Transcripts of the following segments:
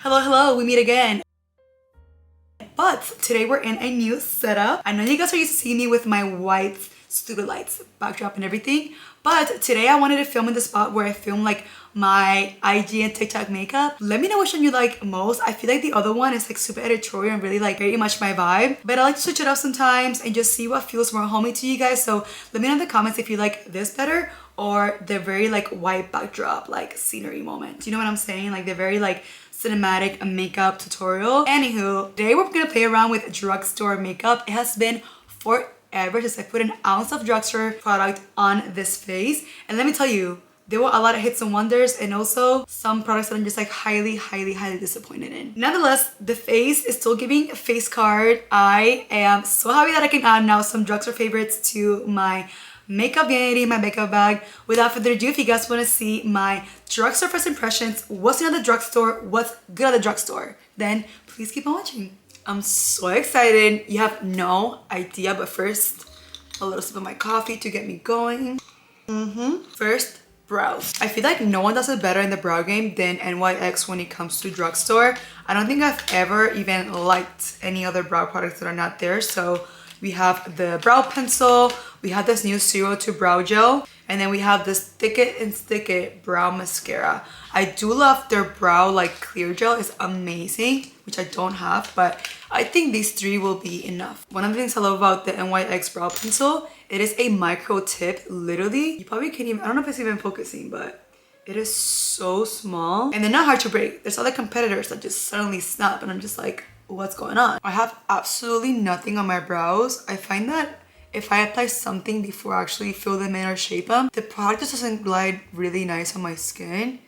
Hello, we meet again. But today we're in a new setup. I know you guys are used to seeing me with my white studio lights, backdrop and everything. But today I wanted to film in the spot where I film like my IG and TikTok makeup. Let me know which one you like most. I feel like the other one is like super editorial and really like very much my vibe. But I like to switch it up sometimes and just see what feels more homey to you guys. So let me know in the comments if you like this better or the very like white backdrop, like scenery moment. You know what I'm saying? Like the very like cinematic makeup tutorial. Anywho, today we're gonna play around with drugstore makeup. It has been forever since I put an ounce of drugstore product on this face. And let me tell you, there were a lot of hits and wonders and also some products that I'm just like highly disappointed in. Nonetheless, the face is still giving a face card. I am so happy that I can add now some drugstore favorites to my makeup vanity, my makeup bag. Without further ado, if you guys want to see my drugstore first impressions, what's new at the drugstore, what's good at the drugstore, then please keep on watching. I'm so excited. You have no idea, but first, a little sip of my coffee to get me going. First, brows. I feel like no one does it better in the brow game than NYX when it comes to drugstore. I don't think I've ever even liked any other brow products that are not there. So we have the brow pencil, we have this new 02 brow gel, and then we have this Thick It and Stick It brow mascara. I do love their brow like clear gel. It's amazing, which I don't have, but I think these three will be enough. One of the things I love about the NYX brow pencil, it is a micro tip. Literally, you probably can't even, I don't know if it's even focusing, but it is so small and they're not hard to break. There's other competitors that just suddenly snap and I'm just like, what's going on? I have absolutely nothing on my brows. I find that if I apply something before I actually fill them in or shape them, the product just doesn't glide really nice on my skin.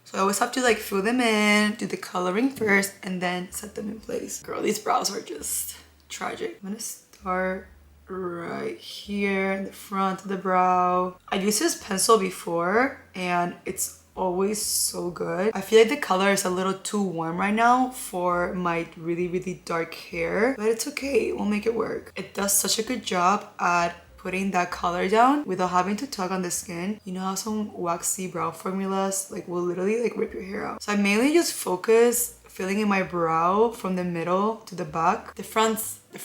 So I always have to like fill them in, do the coloring first, and then set them in place. Girl, these brows are just tragic. I'm gonna start right here in the front of the brow. I used this pencil before and it's always so good. I feel like the color is a little too warm right now for my really dark hair, but it's okay, we'll make it work. It does such a good job at putting that color down without having to tug on the skin. You know how some waxy brow formulas like will literally like rip your hair out. So I mainly just focus filling in my brow from the middle to the back. The front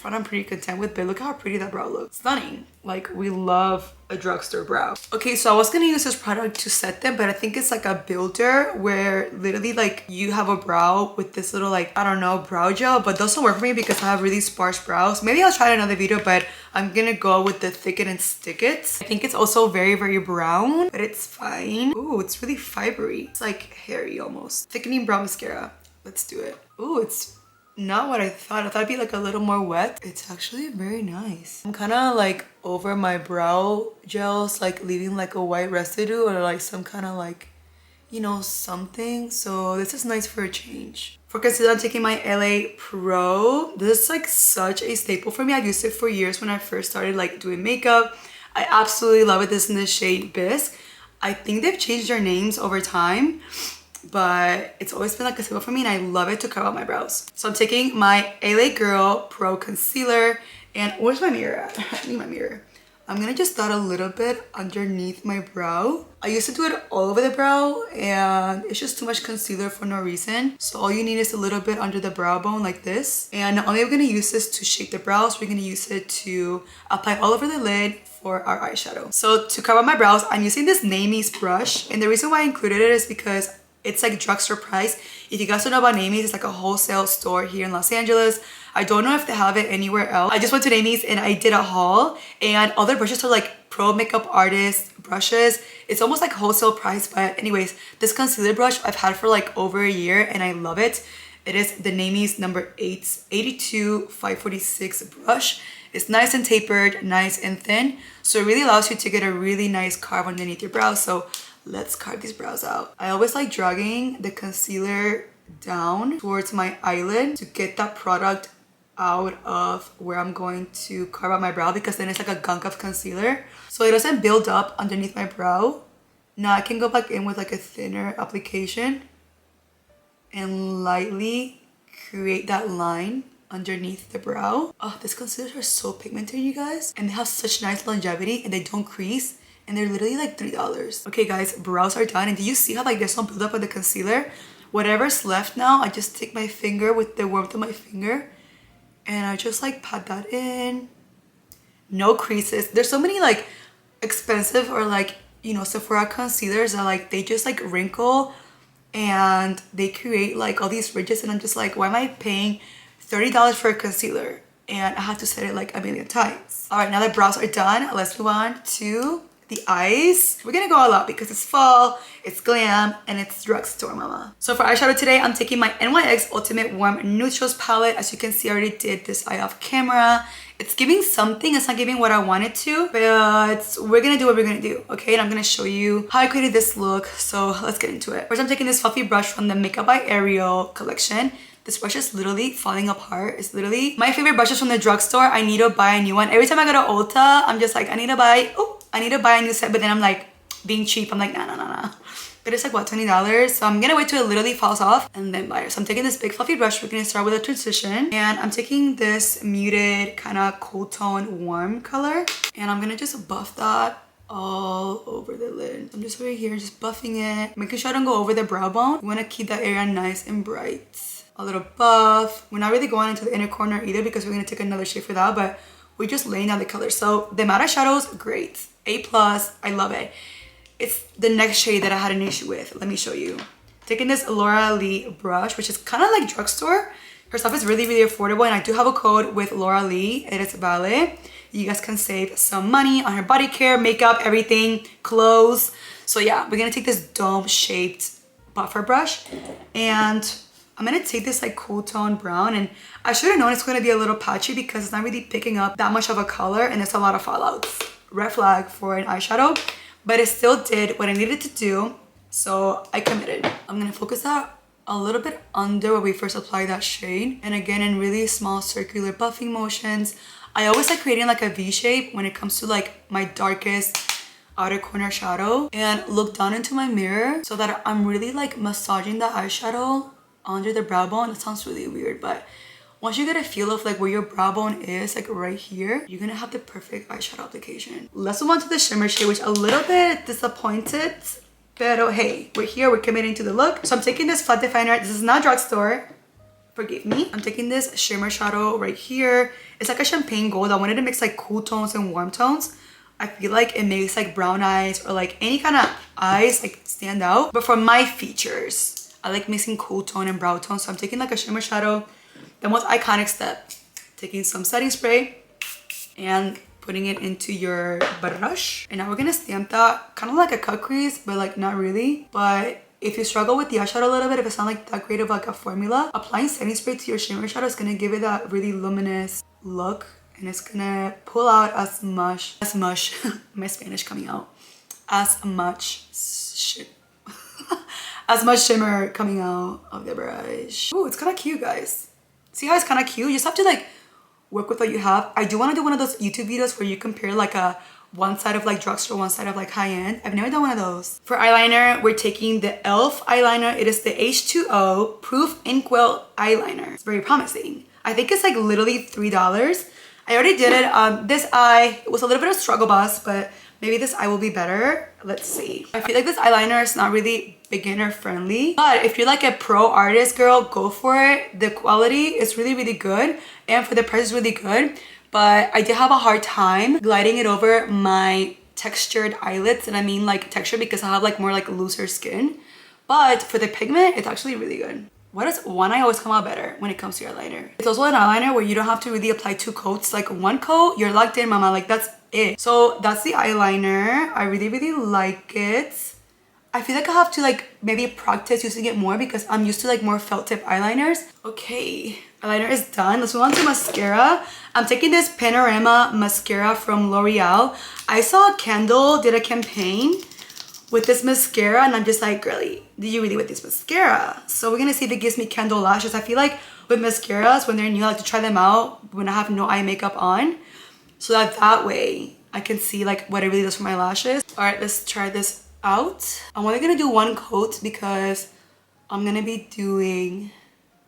I'm pretty content with, but look how pretty that brow looks. Stunning. Like, we love a drugstore brow. Okay, so I was gonna use this product to set them, but I think it's like a builder where literally like you have a brow with this little like, I don't know, brow gel, but those don't work for me because I have really sparse brows. Maybe I'll try another video, but I'm gonna go with the Thick It and Stick It. I think it's also very brown, but it's fine. Ooh, it's really fibery. It's like hairy almost. Thickening brow mascara. Let's do it. Ooh, it's not what I thought. I thought it'd be like a little more wet. It's actually very nice. I'm kind of like over my brow gels, like leaving like a white residue or like some kind of like, you know, something. So this is nice for a change. For concealer, I'm taking my LA Pro. This is like such a staple for me. I've used it for years when I first started like doing makeup. I absolutely love it. This is in the shade Bisque. I think they've changed their names over time, but it's always been like a staple for me and I love it to cover up my brows. So I'm taking my LA Girl Pro Concealer and where's my mirror at? I need my mirror. I'm gonna just dot a little bit underneath my brow. I used to do it all over the brow and it's just too much concealer for no reason. So all you need is a little bit under the brow bone like this. And not only are we gonna use this to shape the brows, we're gonna use it to apply all over the lid for our eyeshadow. So to cover my brows, I'm using this Namies brush. And the reason why I included it is because it's like drugstore price. If you guys don't know about Namies, it's like a wholesale store here in Los Angeles. I don't know if they have it anywhere else. I just went to Namies and I did a haul and all their brushes are like pro makeup artist brushes. It's almost like wholesale price, but anyways, this concealer brush I've had for like over a year and I love it. It is the Namies number 82 546 brush. It's nice and tapered, nice and thin. So it really allows you to get a really nice carve underneath your brows. So let's carve these brows out. I always like dragging the concealer down towards my eyelid to get that product out of where I'm going to carve out my brow because then it's like a gunk of concealer. So it doesn't build up underneath my brow. Now I can go back in with like a thinner application and lightly create that line underneath the brow. Oh, these concealers are so pigmented, you guys. And they have such nice longevity and they don't crease. And they're literally like $3. Okay guys, brows are done. And do you see how like there's some buildup of the concealer? whatever's left now, I just take my finger with the warmth of my finger and I just like pat that in. No creases. There's so many like expensive or like, you know, Sephora concealers that like they just like wrinkle and they create like all these ridges, and I'm just like, why am I paying $30 for a concealer and I have to set it like a million times? All right, now that brows are done, let's move on to the eyes. We're gonna go all out because it's fall, it's glam, and it's drugstore mama. So for eyeshadow today, I'm taking my NYX Ultimate Warm Neutrals palette. As you can see, I already did this eye off camera. It's giving something, it's not giving what I wanted to, but we're gonna do what we're gonna do, okay? And I'm gonna show you how I created this look, so let's get into it. First, I'm taking this fluffy brush from the Makeup by Ariel collection. This brush is literally falling apart. It's literally my favorite brushes from the drugstore. I need to buy a new one. Every time I go to Ulta, I'm just like, I need to buy a new set, but then I'm like, being cheap, I'm like, nah. But it's like, what, $20? So I'm gonna wait till it literally falls off and then buy it. So I'm taking this big fluffy brush. We're gonna start with a transition. And I'm taking this muted, kind of cool tone, warm color. And I'm gonna just buff that all over the lid. I'm just over here, just buffing it. Making sure I don't go over the brow bone. You wanna keep that area nice and bright. A little buff. We're not really going into the inner corner either because we're gonna take another shade for that, but we're just laying down the color. So the matte shadows, great. A+, I love it. It's the next shade that I had an issue with. Let me show you. Taking this Laura Lee brush, which is kind of like drugstore. Her stuff is really, really affordable, and I do have a code with Laura Lee. It is valid. You guys can save some money on her body care, makeup, everything, clothes. So yeah, we're gonna take this dome-shaped buffer brush, and I'm gonna take this like cool tone brown, and I should have known it's gonna be a little patchy because it's not really picking up that much of a color, and it's a lot of fallouts. Red flag for an eyeshadow, but it still did what I needed to do, so I committed. I'm gonna focus that a little bit under where we first applied that shade, and again in really small circular buffing motions. I always like creating like a V shape when it comes to like my darkest outer corner shadow, and look down into my mirror so that I'm really like massaging the eyeshadow under the brow bone. It sounds really weird, but once you get a feel of like where your brow bone is, like right here, you're gonna have the perfect eyeshadow application. Let's move on to the shimmer shade, which a little bit disappointed, but hey, we're here, we're committing to the look. So I'm taking this flat definer. This is not drugstore, forgive me. I'm taking this shimmer shadow right here. It's like a champagne gold. I wanted to mix like cool tones and warm tones. I feel like it makes like brown eyes or like any kind of eyes like stand out. But for my features, I like mixing cool tone and brow tone. So I'm taking like a shimmer shadow. The most iconic step, taking some setting spray and putting it into your brush. And now we're gonna stamp that kind of like a cut crease, but like not really. But if you struggle with the eyeshadow a little bit, if it's not like that great of like a formula, applying setting spray to your shimmer shadow is gonna give it that really luminous look, and it's gonna pull out as much my Spanish coming out, as much shimmer coming out of the brush. Oh, it's kind of cute, guys. See how it's kind of cute? You just have to like work with what you have. I do want to do one of those YouTube videos where you compare like one side of like drugstore, one side of like high-end. I've never done one of those. For eyeliner, we're taking the e.l.f. eyeliner. It is the H2O Proof Inkwell eyeliner. It's very promising. I think it's like literally $3. I already did it. This eye, it was a little bit of struggle bus, but maybe this eye will be better. Let's see. I feel like this eyeliner is not really beginner friendly, but if you're like a pro artist girl, go for it. The quality is really, really good, and for the price is really good. But I did have a hard time gliding it over my textured eyelids, and I mean like texture because I have like more like looser skin. But for the pigment, it's actually really good. Why does one eye always come out better when it comes to your eyeliner? It's also an eyeliner where you don't have to really apply 2 coats. Like one coat, you're locked in, mama. Like that's it. So that's the eyeliner. I really, really like it. I feel like I have to like maybe practice using it more because I'm used to like more felt tip eyeliners. Okay, eyeliner is done. Let's move on to mascara. I'm taking this Panorama mascara from L'Oreal. I saw Kendall did a campaign with this mascara, and I'm just like, girly, do you really with this mascara? So we're gonna see if it gives me Kendall lashes. I feel like with mascaras, when they're new, I like to try them out when I have no eye makeup on, so that way I can see like what it really does for my lashes. All right, let's try this out. I'm only gonna do 1 coat because I'm gonna be doing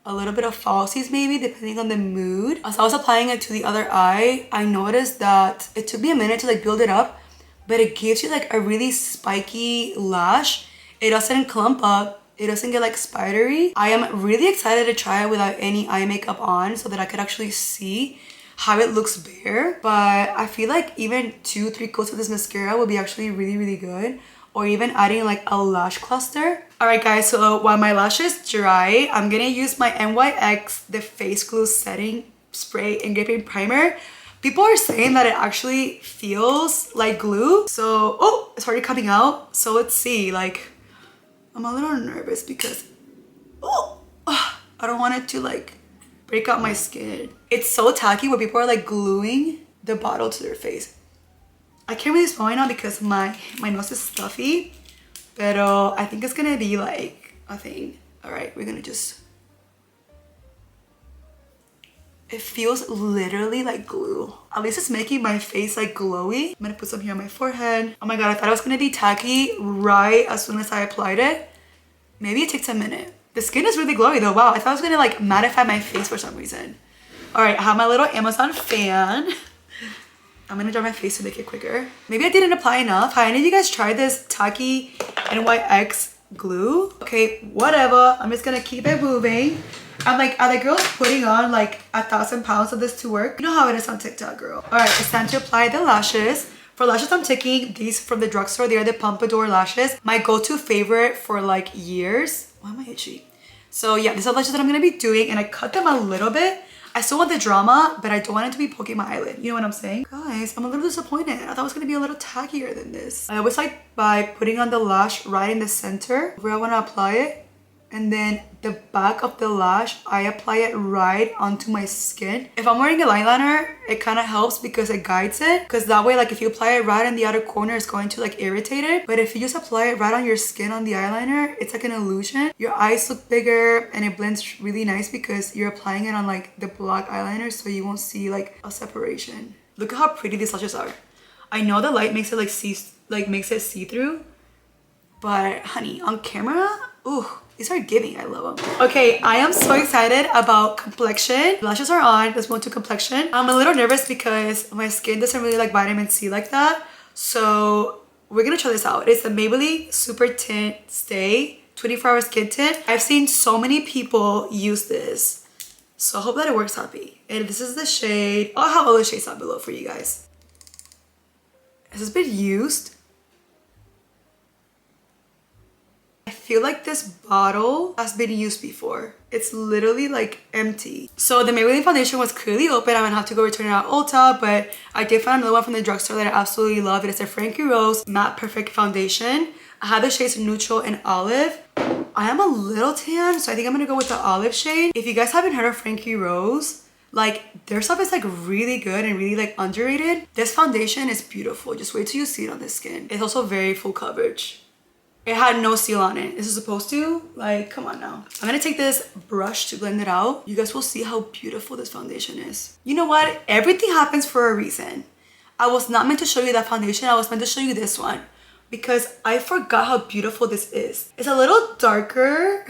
a little bit of falsies maybe, depending on the mood. As I was applying it to the other eye, I noticed that it took me a minute to like build it up, but it gives you like a really spiky lash. It doesn't clump up, it doesn't get like spidery. I am really excited to try it without any eye makeup on so that I could actually see how it looks bare. But I feel like even 2-3 coats of this mascara would be actually really good, or even adding like a lash cluster. All right guys, so while my lashes dry, I'm gonna use my NYX the face glue setting spray engraving primer. People are saying that it actually feels like glue. So, oh, it's already coming out. So let's see, like, I'm a little nervous because, I don't want it to like break out my skin. It's so tacky when people are like gluing the bottle to their face. I can't really smell right now because my nose is stuffy, but I think it's gonna be like a thing. All right, we're gonna just, it feels literally like glue. At least it's making my face like glowy. I'm gonna put some here on my forehead. Oh my god, I thought it was gonna be tacky right as soon as I applied it. Maybe it takes a minute. The skin is really glowy though. Wow, I thought it was gonna like mattify my face for some reason. All right, I have my little Amazon fan. I'm gonna dry my face to make it quicker. Maybe I didn't apply enough. Have any of you guys tried this tacky NYX glue? Okay, whatever. I'm just gonna keep it moving. I'm like, are the girls putting on like 1,000 pounds of this to work? You know how it is on TikTok, girl. All right, it's time to apply the lashes. For lashes, I'm taking these from the drugstore. They are the Pompadour lashes. My go-to favorite for like years. Why am I itchy? So yeah, these are lashes that I'm gonna be doing, and I cut them a little bit. I still want the drama, but I don't want it to be poking my eyelid. You know what I'm saying? Guys, I'm a little disappointed. I thought it was gonna be a little tackier than this. I always like by putting on the lash right in the center where I wanna apply it. And then the back of the lash, I apply it right onto my skin. If I'm wearing a eyeliner, it kind of helps because it guides it. Because that way, like if you apply it right in the outer corner, it's going to like irritate it. But if you just apply it right on your skin on the eyeliner, it's like an illusion. Your eyes look bigger and it blends really nice because you're applying it on like the black eyeliner, so you won't see like a separation. Look at how pretty these lashes are. I know the light makes it like makes it see-through, but honey, on camera, ooh. These are giving. I love them. Okay, I am so excited about complexion. Lashes are on. Let's move to complexion. I'm a little nervous because my skin doesn't really like vitamin C like that. So we're gonna try this out. It's the Maybelline Super Tint Stay 24-hour skin tint. I've seen so many people use this, so I hope that it works happy. And this is the shade. I'll have all the shades down below for you guys. Has this been used? I feel like this bottle has been used before. It's literally like empty. So the Maybelline foundation was clearly open. I'm gonna have to go return it at Ulta, but I did find another one from the drugstore that I absolutely love. It is a Frankie Rose Matte Perfect Foundation. I have the shades Neutral and Olive. I am a little tan, so I think I'm gonna go with the olive shade. If you guys haven't heard of Frankie Rose, like their stuff is like really good and really like underrated. This foundation is beautiful. Just wait till you see it on the skin. It's also very full coverage. It had no seal on it. Is it supposed to? Like, come on now. I'm gonna take this brush to blend it out. You guys will see how beautiful this foundation is. You know what? Everything happens for a reason. I was not meant to show you that foundation. I was meant to show you this one because I forgot how beautiful this is. It's a little darker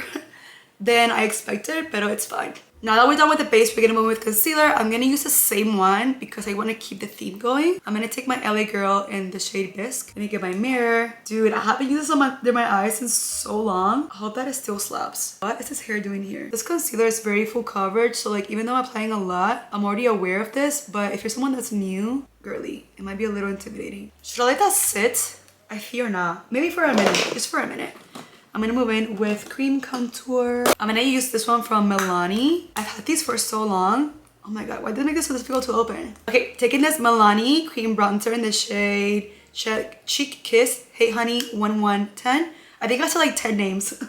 than I expected, but it's fine. Now that we're done with the base, we're gonna move with concealer. I'm gonna use the same one because I wanna keep the theme going. I'm gonna take my LA Girl in the shade Bisque. Let me get my mirror. Dude, I haven't used this under my eyes in so long. I hope that it still slaps. What is this hair doing here? This concealer is very full coverage, so like even though I'm applying a lot, I'm already aware of this, but if you're someone that's new, girly, it might be a little intimidating. Should I let that sit? I fear not. Maybe for a minute, just for a minute. I'm gonna move in with cream contour. I'm gonna use this one from Milani. I've had these for so long. Oh my god, why did it make this so difficult to open? Okay, taking this Milani cream bronzer in the shade Chic Kiss Hey Honey 1110. I think I said like 10 names.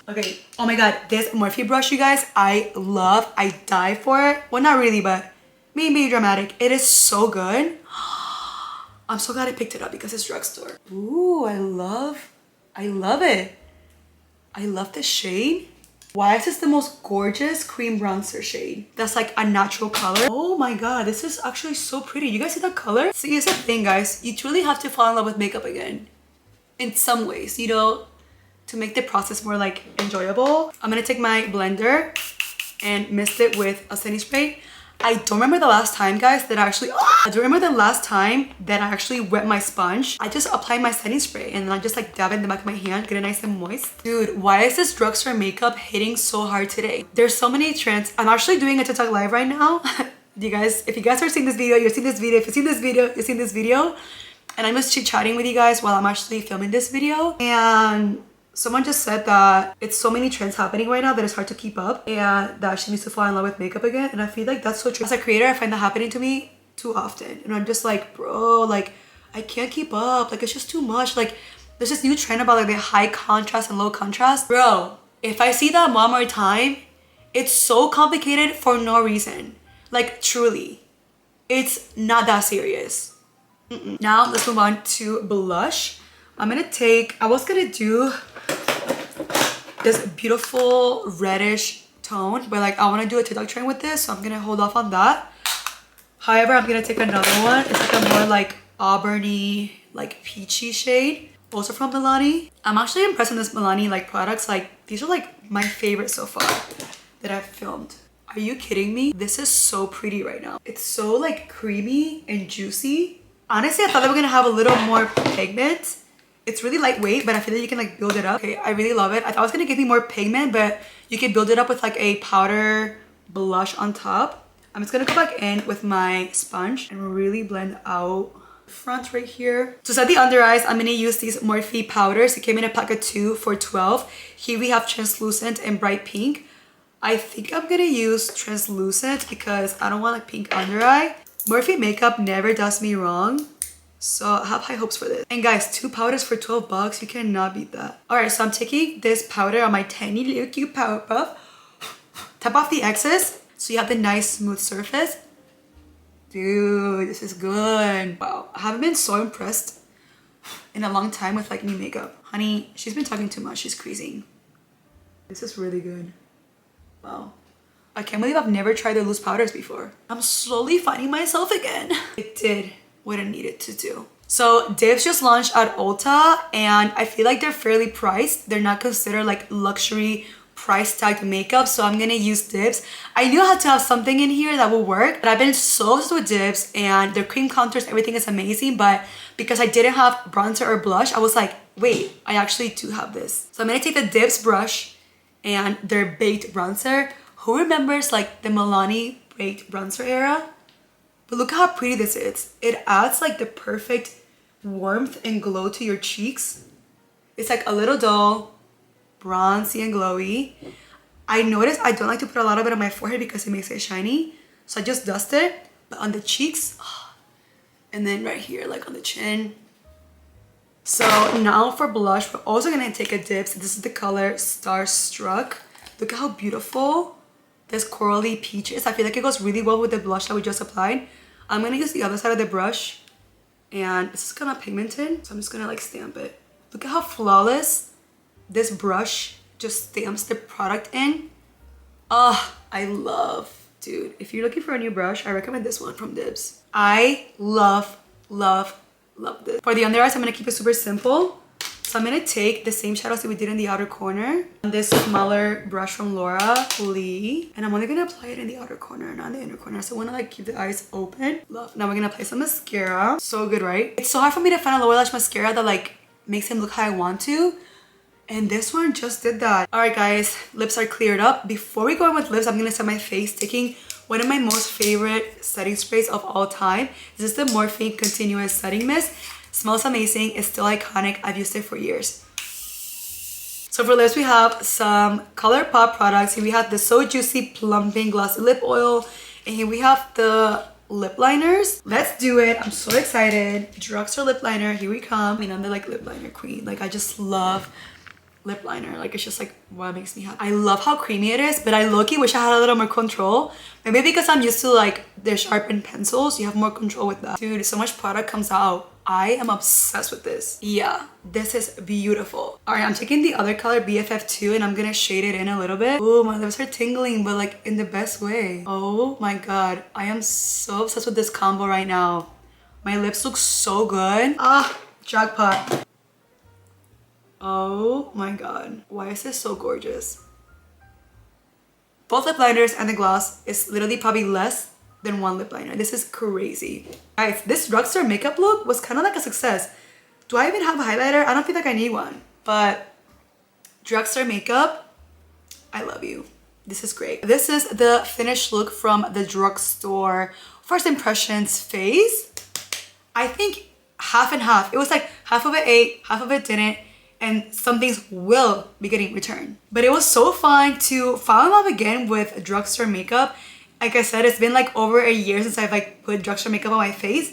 Okay, oh my god, this Morphe brush, you guys, I love. I die for it. Well, not really, but maybe dramatic. It is so good. I'm so glad I picked it up because it's drugstore. Ooh, I love it. I love the shade. Why is this the most gorgeous cream bronzer shade? That's like a natural color. Oh my god, this is actually so pretty. You guys see that color? See, here's the thing, guys. You truly have to fall in love with makeup again. In some ways, you know, to make the process more like enjoyable. I'm gonna take my blender and mist it with a setting spray. I don't remember the last time, guys, that I don't remember the last time that I actually wet my sponge. I just apply my setting spray and then I just like dab it in the back of my hand, get it nice and moist. Dude, why is this drugstore makeup hitting so hard today? There's so many trends. I'm actually doing a TikTok live right now. You guys, if you guys are seeing this video, you've seen this video. If you've seen this video, you've seen this video. And I'm just chit-chatting with you guys while I'm actually filming this video. And someone just said that it's so many trends happening right now that it's hard to keep up and that she needs to fall in love with makeup again. And I feel like that's so true. As a creator, I find that happening to me too often. And I'm just like, bro, like, I can't keep up. Like, it's just too much. Like, there's this new trend about like the high contrast and low contrast. Bro, if I see that one more time, it's so complicated for no reason. Like, truly, it's not that serious. Now, let's move on to blush. I'm gonna take, I was gonna do this beautiful reddish tone, but like I want to do a TikTok trend with this, so I'm gonna hold off on that. However, I'm gonna take another one. It's like a more like auburny, like peachy shade, also from Milani. I'm actually impressed with this Milani like products. Like these are like my favorite so far that I've filmed. Are you kidding me? This is so pretty right now. It's so like creamy and juicy. Honestly, I thought they were gonna have a little more pigment. It's really lightweight, but I feel like you can like build it up. Okay, I really love it. I thought it was gonna give me more pigment, but you can build it up with like a powder blush on top. I'm just gonna go back in with my sponge and really blend out front right here. To set the under eyes, I'm gonna use these Morphe powders. It came in a pack of 2 for $12. Here we have translucent and bright pink. I think I'm gonna use translucent because I don't want like pink under eye. Morphe makeup never does me wrong. So I have high hopes for this. And guys, 2 powders for 12 bucks. You cannot beat that. All right, so I'm taking this powder on my tiny little cute powder puff. Tap off the excess so you have the nice smooth surface. Dude, this is good. Wow, I haven't been so impressed in a long time with like new makeup. Honey, she's been talking too much. She's creasing. This is really good. Wow. I can't believe I've never tried the loose powders before. I'm slowly finding myself again. It did what it needed to do. So dips just launched at Ulta and I feel like they're fairly priced. They're not considered like luxury price tag makeup, so I'm gonna use dips. I knew I had to have something in here that will work, but I've been so obsessed with dips and their cream contours, everything is amazing, but because I didn't have bronzer or blush, I was like, wait, I actually do have this. So I'm gonna take the dips brush and their baked bronzer. Who remembers like the Milani baked bronzer era? But look how pretty this is. It adds like the perfect warmth and glow to your cheeks. It's like a little dull, bronzy and glowy. I noticed I don't like to put a lot of it on my forehead because it makes it shiny. So I just dust it, but on the cheeks, and then right here, like on the chin. So now for blush, we're also gonna take a dip. So this is the color Starstruck. Look at how beautiful this corally peach is. I feel like it goes really well with the blush that we just applied. I'm gonna use the other side of the brush and this is kind of pigmented, so I'm just gonna like stamp it. Look at how flawless this brush just stamps the product in. I love, dude, if you're looking for a new brush, I recommend this one from Dibs. I love this. For the under eyes, I'm gonna keep it super simple. So I'm gonna take the same shadows that we did in the outer corner, this smaller brush from Laura Lee, and I'm only gonna apply it in the outer corner, not in the inner corner. So I wanna like keep the eyes open. Love. Now we're gonna apply some mascara. So good, right? It's so hard for me to find a lower lash mascara that like makes him look how I want to. And this one just did that. All right, guys, lips are cleared up. Before we go in with lips, I'm gonna set my face taking one of my most favorite setting sprays of all time. This is the Morphe Continuous Setting Mist. Smells amazing, it's still iconic. I've used it for years. So for lips, we have some ColourPop products. Here we have the So Juicy Plumping Glossy Lip Oil. And here we have the lip liners. Let's do it. I'm so excited. Drugstore lip liner, here we come. I mean, I'm the like lip liner queen. Like I just love lip liner. Like it's just like what makes me happy. I love how creamy it is, but I low-key wish I had a little more control. Maybe because I'm used to like the sharpened pencils, you have more control with that. Dude, so much product comes out. I am obsessed with this. Yeah, this is beautiful. All right, I'm taking the other color, BFF2, and I'm gonna shade it in a little bit. Oh, my lips are tingling, but like in the best way. Oh my God, I am so obsessed with this combo right now. My lips look so good. Jackpot. Oh my God, why is this so gorgeous? Both lip liners and the gloss is literally probably less than one lip liner. This is crazy. Guys, this drugstore makeup look was kind of like a success. Do I even have a highlighter? I don't feel like I need one. But drugstore makeup, I love you. This is great. This is the finished look from the drugstore first impressions phase. I think half and half. It was like half of it ate, half of it didn't, and some things will be getting returned. But it was so fun to fall in love again with drugstore makeup. Like I said, it's been like over a year since I've like put drugstore makeup on my face,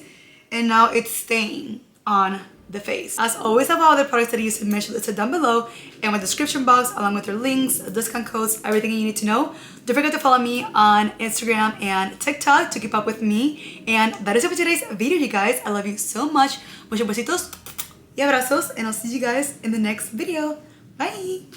and now it's staying on the face. As always, I have all the products that I use to mention listed down below in my description box, along with their links, discount codes, everything you need to know. Don't forget to follow me on Instagram and TikTok to keep up with me. And that is it for today's video, you guys. I love you so much. Muchos besitos y abrazos, and I'll see you guys in the next video. Bye!